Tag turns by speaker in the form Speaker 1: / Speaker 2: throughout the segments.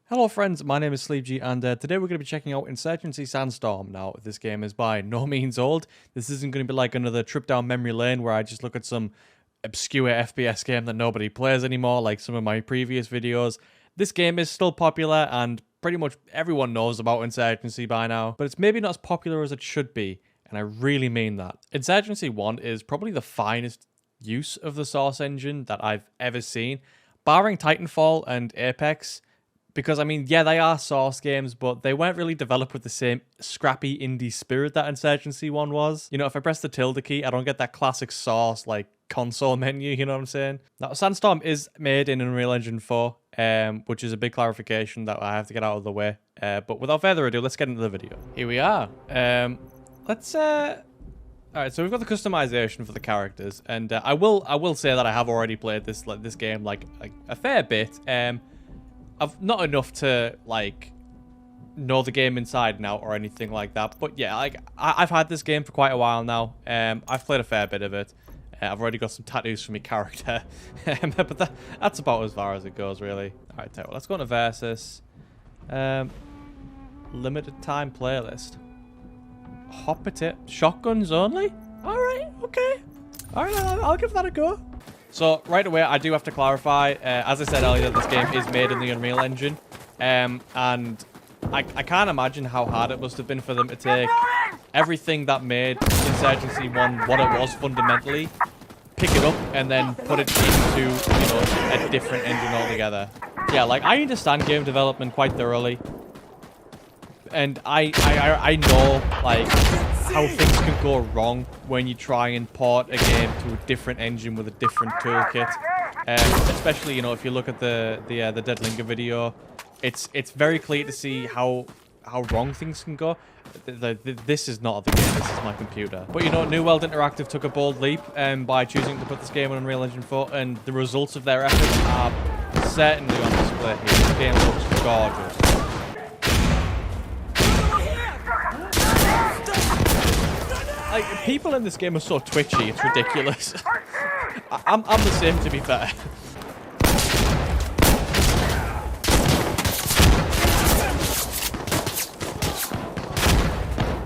Speaker 1: Hello friends, my name is SleepG and today we're going to be checking out Insurgency SANDSTORM. Now, this game is by no means old. This isn't going to be like another trip down memory lane where I just look at some obscure FPS game that nobody plays anymore like some of my previous videos. This game is still popular and pretty much everyone knows about Insurgency by now, but it's maybe not as popular as it should be, and I really mean that. Insurgency 1 is probably the finest use of the Source engine that I've ever seen, barring Titanfall and Apex. Because, I mean, yeah, they are Source games, but they weren't really developed with the same scrappy indie spirit that Insurgency 1 was. You know, if I press the tilde key, I don't get that classic Source, like, console menu, you know what I'm saying? Now, SANDSTORM is made in Unreal Engine 4, which is a big clarification that I have to get out of the way. But without further ado, let's get into the video. Here we are. Alright, so we've got the customization for the characters, and I will say that I have already played this game, like a fair bit. I've not enough to, like, know the game inside and out or anything like that. But yeah, like, I've had this game for quite a while now. I've played a fair bit of it. I've already got some tattoos for my character. But that's about as far as it goes, really. Alright, well, let's go into Versus. Limited time playlist. Hot potato. Shotguns only? Alright, okay. Alright, I'll give that a go. So, right away, I do have to clarify, as I said earlier, this game is made in the Unreal Engine, and I can't imagine how hard it must have been for them to take everything that made Insurgency 1 what it was fundamentally, pick it up, and then put it into, you know, a different engine altogether. Yeah, like, I understand game development quite thoroughly, and I know, like, how things can go wrong when you try and port a game to a different engine with a different toolkit. Especially, you know, if you look at the Deadlinger video, it's very clear to see how wrong things can go. This is not the game, this is my computer. But you know, New World Interactive took a bold leap by choosing to put this game on Unreal Engine 4, and the results of their efforts are certainly on display here. This game looks gorgeous. Like, people in this game are so twitchy, it's ridiculous. I'm the same, to be fair.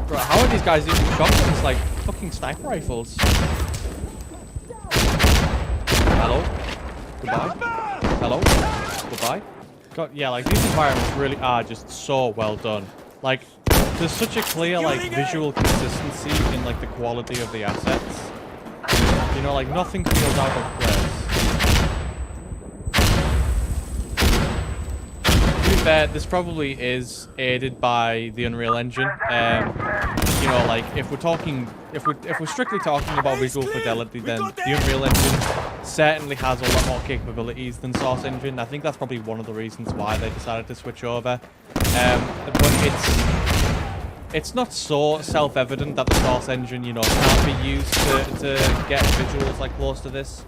Speaker 1: Bro, how are these guys using shotguns like fucking sniper rifles? Hello? Goodbye? Hello? Goodbye? God, yeah, like, these environments really are just so well done. Like, there's such a clear, like, visual consistency in, like, the quality of the assets. You know, like, nothing feels out of place. To be fair, this probably is aided by the Unreal Engine. You know, like, if we're strictly talking about visual fidelity, then the Unreal Engine certainly has a lot more capabilities than Source Engine. I think that's probably one of the reasons why they decided to switch over. But it's not so self-evident that the Source engine, you know, can't be used to get visuals like close to this.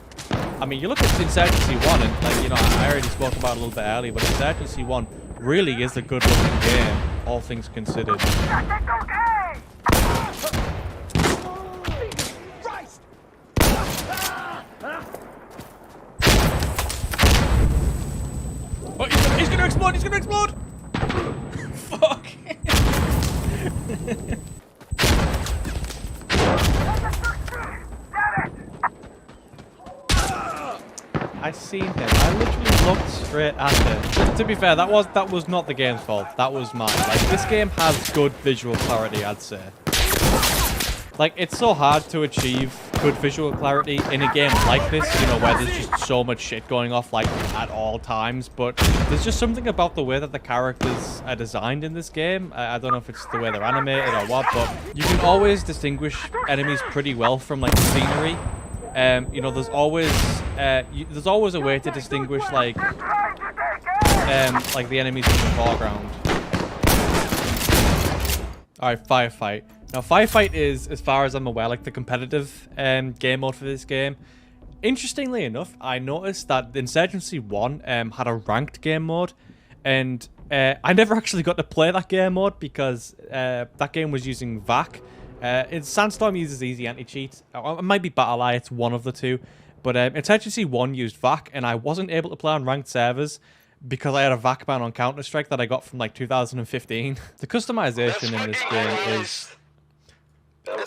Speaker 1: I mean, you look at Insurgency 1 and, like, you know, I already spoke about it a little bit earlier, but Insurgency 1 really is a good-looking game, all things considered. Oh, he's gonna explode! He's gonna explode! Fuck! I seen him. I literally looked straight at him. To be fair, that was not the game's fault. That was mine. Like, this game has good visual clarity, I'd say. Like, it's so hard to achieve good visual clarity in a game like this, you know, where there's just so much shit going off, like, at all times, but there's just something about the way that the characters are designed in this game. I don't know if it's the way they're animated or what, but you can always distinguish enemies pretty well from, like, the scenery. You know, there's always a way to distinguish, like the enemies in the foreground. Alright, Firefight. Now, Firefight is, as far as I'm aware, like the competitive game mode for this game. Interestingly enough, I noticed that Insurgency 1 had a ranked game mode, and I never actually got to play that game mode because that game was using VAC. SANDSTORM uses easy anti-cheat. It might be BattleEye, it's one of the two. But Insurgency 1 used VAC, and I wasn't able to play on ranked servers because I had a VAC ban on Counter-Strike that I got from like 2015. The customization in this game is...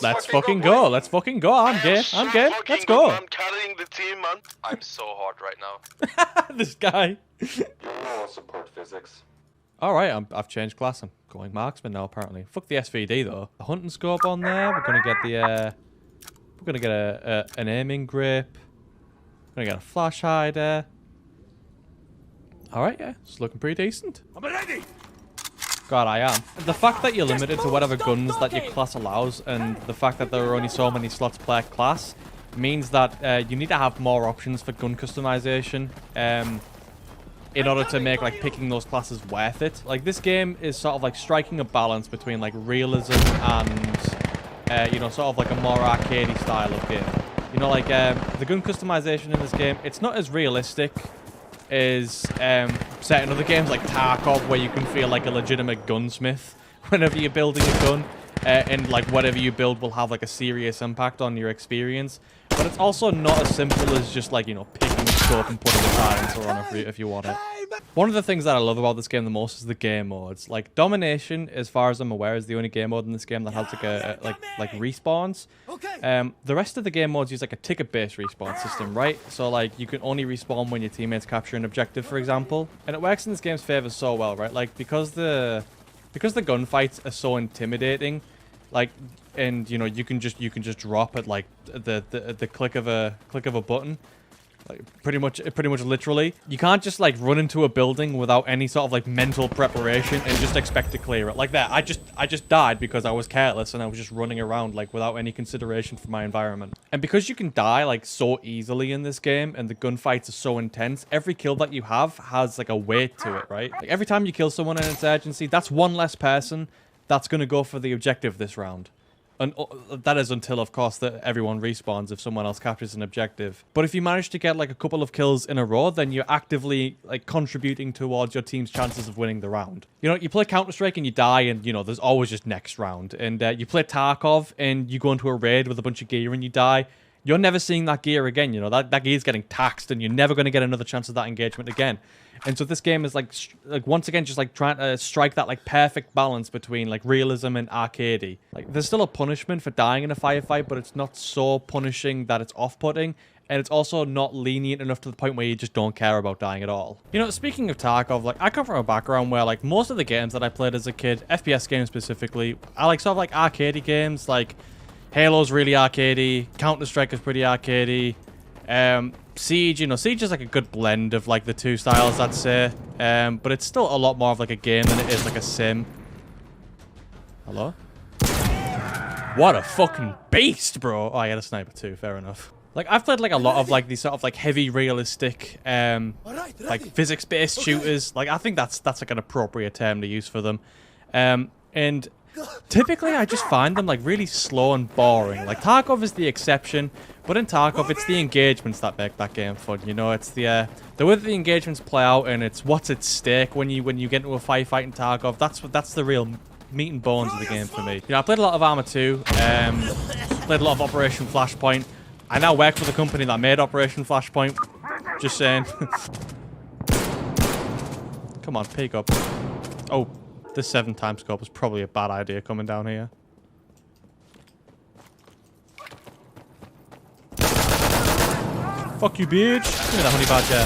Speaker 1: Let's fucking go. Let's fucking go. I'm game. I'm game. Let's go.
Speaker 2: I'm carrying the team, man. I'm so hard right now.
Speaker 1: This guy.
Speaker 3: I'll support physics.
Speaker 1: Alright, I've changed class. I'm going marksman now, apparently. Fuck the SVD, though. The hunting scope on there. We're gonna get the, we're gonna get an aiming grip. We're gonna get a flash hider. Alright, yeah. It's looking pretty decent. I'm ready! God, I am. The fact that you're limited to whatever guns that your class allows, and the fact that there are only so many slots per class, means that you need to have more options for gun customization. In order to make like picking those classes worth it. Like this game is sort of like striking a balance between like realism and you know, sort of like a more arcadey style of game. You know, like the gun customization in this game, it's not as realistic as certain other games like Tarkov, where you can feel like a legitimate gunsmith whenever you're building a gun, and like whatever you build will have like a serious impact on your experience. But it's also not as simple as just like, you know, picking a scope and putting a silencer on if you want it. One of the things that I love about this game the most is the game modes. Like Domination, as far as I'm aware, is the only game mode in this game that has like a like respawns. The rest of the game modes use like a ticket-based respawn system, right? So like you can only respawn when your teammates capture an objective, for example. And it works in this game's favor so well, right? Like because the gunfights are so intimidating, like, and you know, you can just drop at like the click of a button, like pretty much literally. You can't just like run into a building without any sort of like mental preparation and just expect to clear it like that. I just died because I was careless and I was just running around like without any consideration for my environment. And because you can die like so easily in this game and the gunfights are so intense, every kill that you have has like a weight to it, right? Like every time you kill someone in Insurgency, that's one less person that's going to go for the objective this round. And that is until, of course, that everyone respawns if someone else captures an objective. But if you manage to get like a couple of kills in a row, then you're actively like contributing towards your team's chances of winning the round. You know, you play Counter-Strike and you die, and you know there's always just next round. And you play Tarkov and you go into a raid with a bunch of gear and you die. You're never seeing that gear again. You know, that gear's getting taxed and you're never going to get another chance of that engagement again. And so this game is like once again just like trying to strike that like perfect balance between like realism and arcadey. Like there's still a punishment for dying in a firefight, but it's not so punishing that it's off-putting, and it's also not lenient enough to the point where you just don't care about dying at all. You know, speaking of Tarkov, like I come from a background where like most of the games that I played as a kid, FPS games specifically, I like sort of like arcadey games. Like Halo's really arcadey, Counter-Strike is pretty arcadey. Siege, you know, Siege is like a good blend of like the two styles, I'd say. But it's still a lot more of like a game than it is like a sim. Hello? What a fucking beast, bro. Oh, I had a sniper too, fair enough. Like I've played like a lot of like these sort of like heavy realistic like physics-based shooters. Like I think that's like an appropriate term to use for them. And typically I just find them like really slow and boring. Like Tarkov is the exception, but in Tarkov it's the engagements that make that game fun. You know, it's the way that the engagements play out, and it's what's at stake when you get into a firefight in Tarkov. That's the real meat and bones of the game for me. You know, I played a lot of Arma 2, played a lot of Operation Flashpoint. I now work for the company that made Operation Flashpoint. Just saying. Come on, peek up. Oh. This 7x scope is probably a bad idea coming down here. Fuck you, bitch. Give me that honey badger.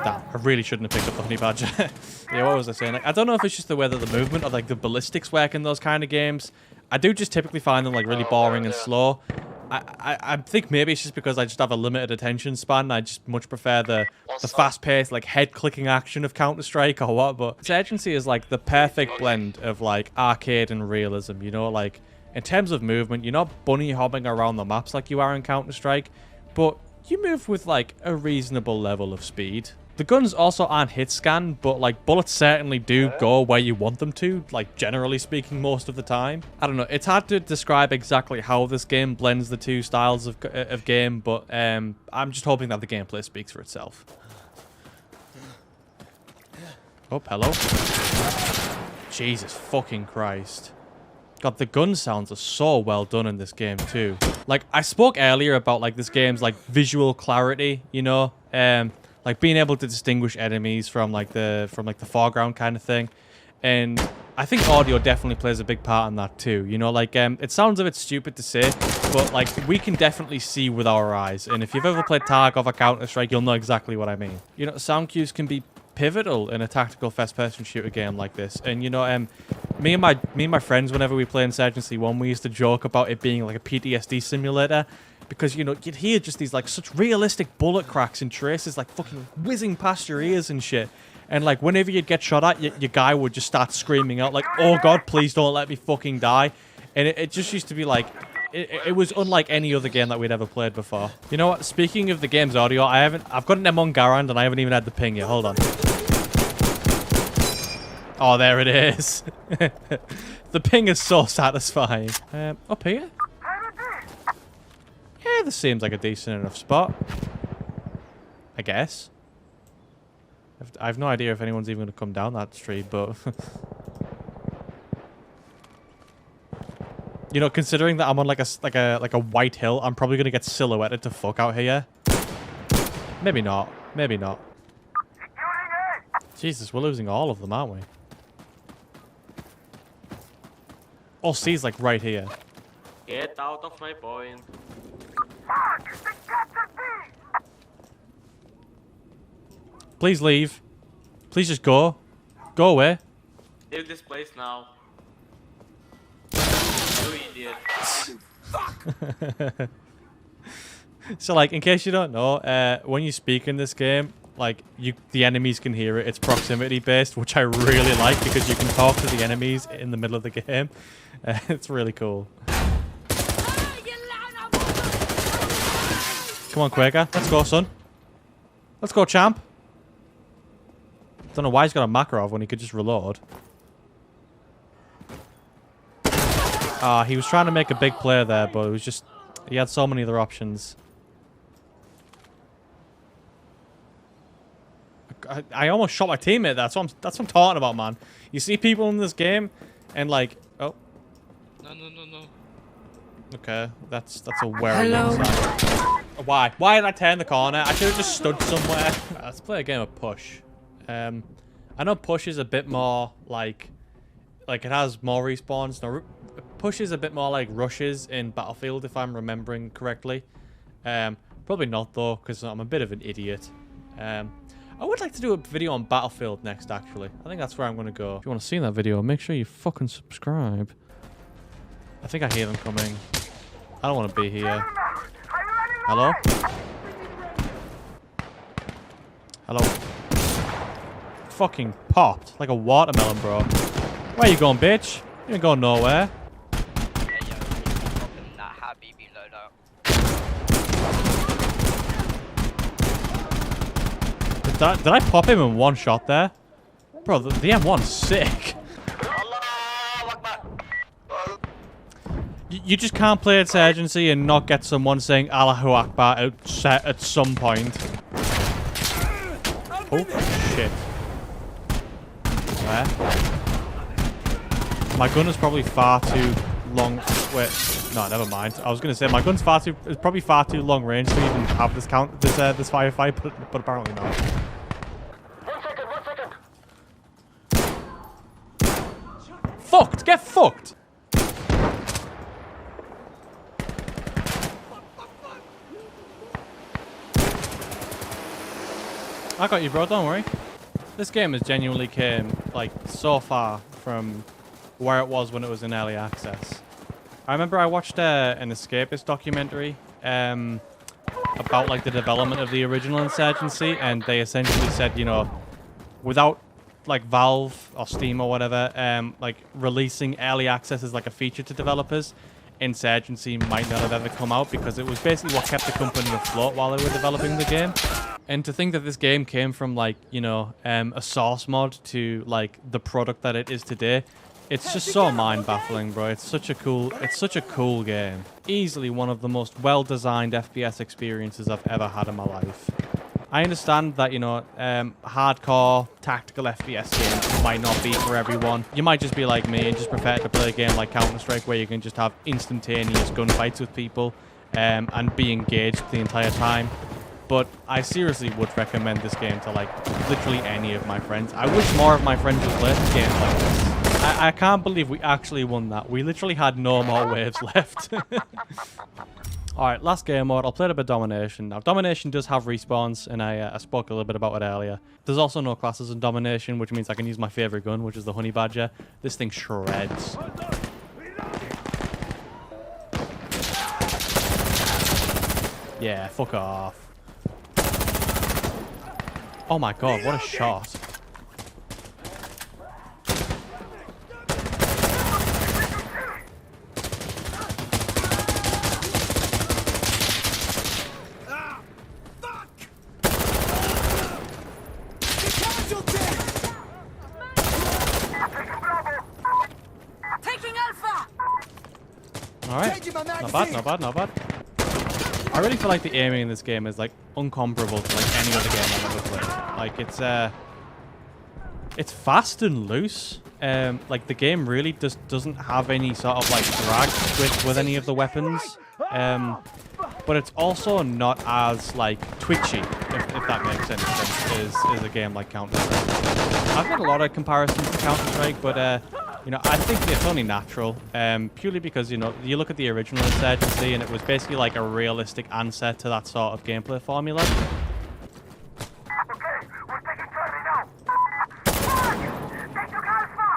Speaker 1: Damn, I really shouldn't have picked up the honey badger. Yeah, what was I saying? Like, I don't know if it's just the way that the movement or like the ballistics work in those kind of games. I do just typically find them like really boring and slow. I think maybe it's just because I just have a limited attention span. I just much prefer the fast-paced, like, head-clicking action of Counter-Strike or what, but Insurgency is, like, the perfect blend of, like, arcade and realism, you know? Like, in terms of movement, you're not bunny-hopping around the maps like you are in Counter-Strike, but you move with, like, a reasonable level of speed. The guns also aren't hit scan, but like bullets certainly do go where you want them to, like generally speaking most of the time. I don't know, it's hard to describe exactly how this game blends the two styles of game, but I'm just hoping that the gameplay speaks for itself. Oh, hello. Jesus fucking Christ. God, the gun sounds are so well done in this game too. Like, I spoke earlier about like this game's like visual clarity, you know? like being able to distinguish enemies from like the foreground kind of thing. And I think audio definitely plays a big part in that too. You know, like it sounds a bit stupid to say, but like we can definitely see with our eyes. And if you've ever played Tarkov or Counter-Strike, you'll know exactly what I mean. You know, sound cues can be pivotal in a tactical first-person shooter game like this. And you know, me and my friends, whenever we play Insurgency 1, we used to joke about it being like a PTSD simulator. Because, you know, you'd hear just these, like, such realistic bullet cracks and traces, like, fucking whizzing past your ears and shit. And, like, whenever you'd get shot at, your guy would just start screaming out, like, oh, God, please don't let me fucking die. And it just used to be, like, it was unlike any other game that we'd ever played before. You know what? Speaking of the game's audio, I've got an M1 Garand, and I haven't even had the ping yet. Hold on. Oh, there it is. The ping is so satisfying. Up here? Yeah, this seems like a decent enough spot. I guess. I have no idea if anyone's even going to come down that street, but... you know, considering that I'm on like a white hill, I'm probably going to get silhouetted to fuck out here. Maybe not. Maybe not. Jesus, we're losing all of them, aren't we? All C's like right here.
Speaker 4: Get out of my point.
Speaker 1: Please leave. Please just go. Go away.
Speaker 4: Leave this place now. You idiot.
Speaker 1: So, like, in case you don't know, when you speak in this game, like, the enemies can hear it. It's proximity based, which I really like because you can talk to the enemies in the middle of the game. It's really cool. Come on, Quaker. Let's go, son. Let's go, champ. Don't know why he's got a Makarov when he could just reload. He was trying to make a big play there, but it was just... he had so many other options. I almost shot my teammate. That's what I'm talking about, man. You see people in this game, and like... oh.
Speaker 4: No.
Speaker 1: Okay, that's a worrying sign. Why? Why did I turn the corner? I should have just stood somewhere. Let's play a game of Push. I know Push is a bit more like it has more respawns. No, Push is a bit more like rushes in Battlefield, if I'm remembering correctly. Probably not though, because I'm a bit of an idiot. I would like to do a video on Battlefield next, actually. I think that's where I'm going to go. If you want to see that video, make sure you fucking subscribe. I think I hear them coming. I don't want to be here. Hello? Hello? Fucking popped like a watermelon, bro. Where you going, bitch? You ain't going nowhere. Did I pop him in one shot there? Bro, the M1's sick. You just can't play Insurgency and not get someone saying Allahu Akbar at some point. Oh, shit. Where? My gun is probably far too long. Wait, no, never mind. I was gonna say my gun's it's probably far too long range to even have this this firefight, but apparently not.
Speaker 3: 1 second, 1 second.
Speaker 1: Fucked! Get fucked! I got you, bro. Don't worry. This game has genuinely came like so far from where it was when it was in early access. I remember I watched an Escapist documentary about like the development of the original Insurgency, and they essentially said, you know, without like Valve or Steam or whatever, like releasing early access as like a feature to developers, Insurgency might not have ever come out because it was basically what kept the company afloat while they were developing the game. And to think that this game came from like, you know, a source mod to like the product that it is today, it's just so mind-baffling, bro. It's such a cool game. Easily one of the most well-designed FPS experiences I've ever had in my life. I understand that, you know, hardcore tactical FPS games might not be for everyone. You might just be like me and just prefer to play a game like Counter-Strike where you can just have instantaneous gunfights with people and be engaged the entire time. but I seriously would recommend this game to like literally any of my friends. I wish more of my friends would play games like this. I can't believe we actually won that. We literally had no more waves left. Alright, last game mode. I'll play a bit of Domination. Now, Domination does have respawns, and I spoke a little bit about it earlier. There's also no classes in Domination, which means I can use my favorite gun, which is the Honey Badger. This thing shreds. Yeah, fuck off. Oh my god, what a shot. Alright, not bad, not bad, not bad. I really feel like the aiming in this game is like uncomparable to like any other game I've ever played. Like it's fast and loose. Like the game really doesn't have any sort of like drag with any of the weapons. But it's also not as like twitchy, if that makes any sense, as a game like Counter-Strike. I've got a lot of comparisons to Counter-Strike, but you know, I think it's only natural, purely because, you know, you look at the original Insurgency and it was basically like a realistic answer to that sort of gameplay formula.
Speaker 3: Okay, we're taking Charlie now. They took Alpha.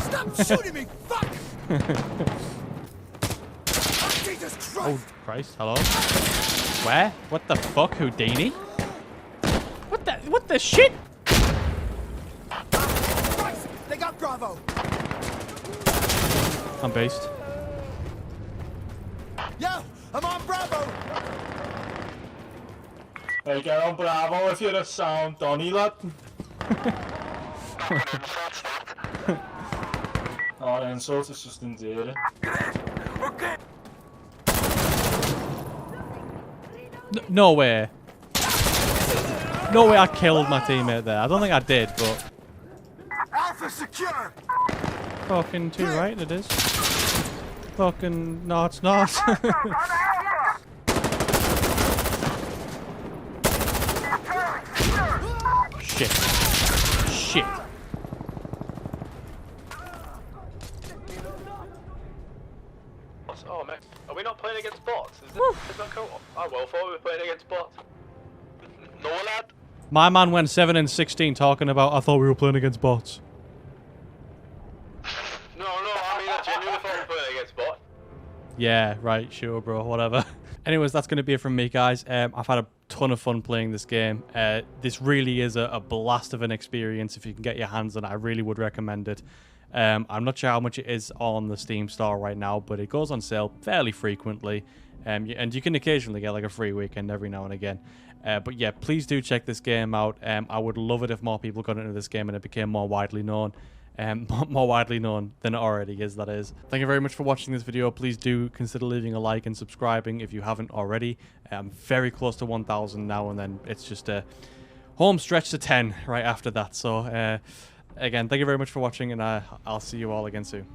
Speaker 3: Stop shooting me, fuck! Jesus Christ!
Speaker 1: Oh, Christ, hello? Where? What the fuck, Houdini? What the shit?
Speaker 3: They got Bravo.
Speaker 1: I'm based.
Speaker 3: Yo, I'm on Bravo.
Speaker 5: Hey, get on Bravo if you're a sound Donny, lad. Oh, the insult is just endearing.
Speaker 3: Okay.
Speaker 1: No way. No way I killed my teammate there. I don't think I did, but...
Speaker 3: Alpha secure.
Speaker 1: Fucking too right it is. Fucking... No, it's not. Shit. Shit.
Speaker 2: Oh man, are we not playing against bots? Is that cool? Oh well, thought we were playing against bots. No lad.
Speaker 1: My man went 7 and 16 talking about, I thought we were playing against bots.
Speaker 2: No, I mean I genuinely thought we were playing against bots.
Speaker 1: Yeah, right, sure, bro, whatever. Anyways, that's going to be it from me, guys. I've had a ton of fun playing this game. This really is a blast of an experience. If you can get your hands on it, I really would recommend it. I'm not sure how much it is on the Steam store right now, but it goes on sale fairly frequently. And you can occasionally get like a free weekend every now and again. But yeah, please do check this game out. I would love it if more people got into this game and it became more widely known. More widely known than it already is, that is. Thank you very much for watching this video. Please do consider leaving a like and subscribing if you haven't already. I'm very close to 1,000 now, and then it's just a home stretch to 10 right after that. So again, thank you very much for watching, and I'll see you all again soon.